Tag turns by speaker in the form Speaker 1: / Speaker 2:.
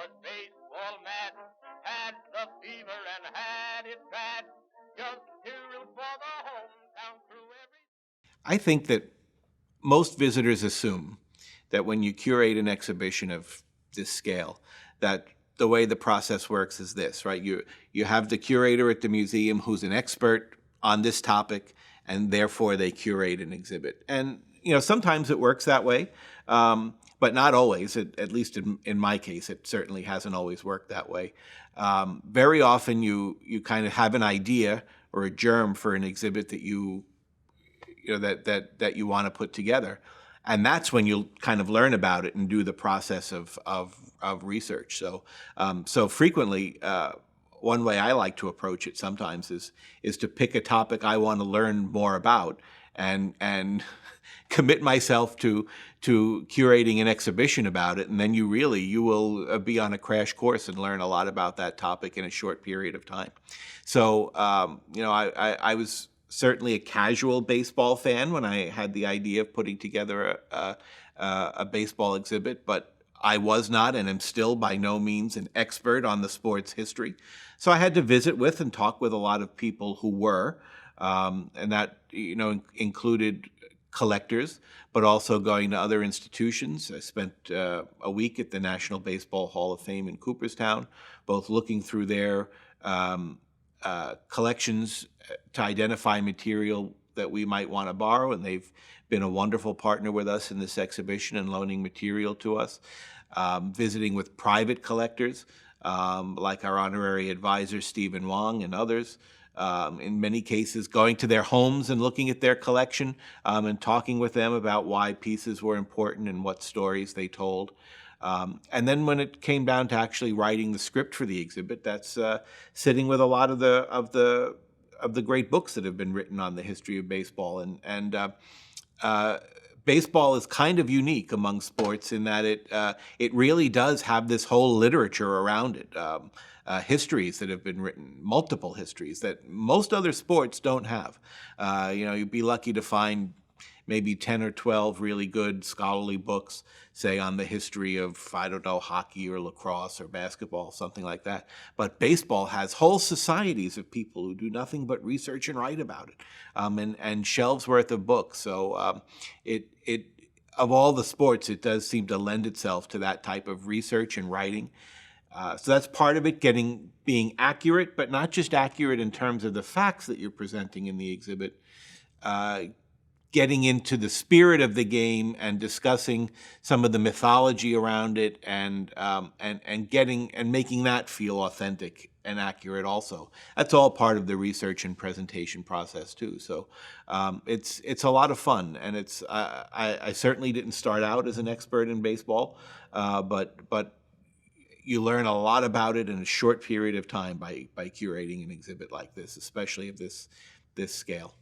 Speaker 1: was baseball mad, had the fever and had it bad, just to root for the hometown crew every... I think that most visitors assume that when you curate an exhibition of this scale, that the way the process works is this, right? You have the curator at the museum who's an expert on this topic, and therefore they curate an exhibit. And sometimes it works that way, but not always. At least in my case, it certainly hasn't always worked that way. Very often, you kind of have an idea or a germ for an exhibit that you want to put together, and that's when you'll kind of learn about it and do the process of research. So frequently, one way I like to approach it sometimes is to pick a topic I want to learn more about and commit myself to curating an exhibition about it, and then you will be on a crash course and learn a lot about that topic in a short period of time. So I was certainly a casual baseball fan when I had the idea of putting together a baseball exhibit, but I was not and am still by no means an expert on the sport's history. So I had to visit with and talk with a lot of people who were, and that included collectors, but also going to other institutions. I spent a week at the National Baseball Hall of Fame in Cooperstown, both looking through their collections to identify material that we might want to borrow, and they've been a wonderful partner with us in this exhibition and loaning material to us. Visiting with private collectors, like our honorary advisor, Stephen Wong, and others. In many cases, going to their homes and looking at their collection and talking with them about why pieces were important and what stories they told. And then when it came down to actually writing the script for the exhibit, that's sitting with a lot of the great books that have been written on the history of baseball. And baseball is kind of unique among sports in that it really does have this whole literature around it. Histories that have been written, multiple histories that most other sports don't have. You'd be lucky to find maybe 10 or 12 really good scholarly books, say on the history of, hockey or lacrosse or basketball, something like that. But baseball has whole societies of people who do nothing but research and write about it, and shelves worth of books. So it of all the sports, it does seem to lend itself to that type of research and writing. So that's part of it, being accurate, but not just accurate in terms of the facts that you're presenting in the exhibit, getting into the spirit of the game and discussing some of the mythology around it, and making that feel authentic and accurate also. That's all part of the research and presentation process too. So it's a lot of fun, and I certainly didn't start out as an expert in baseball, but you learn a lot about it in a short period of time by curating an exhibit like this, especially of this scale.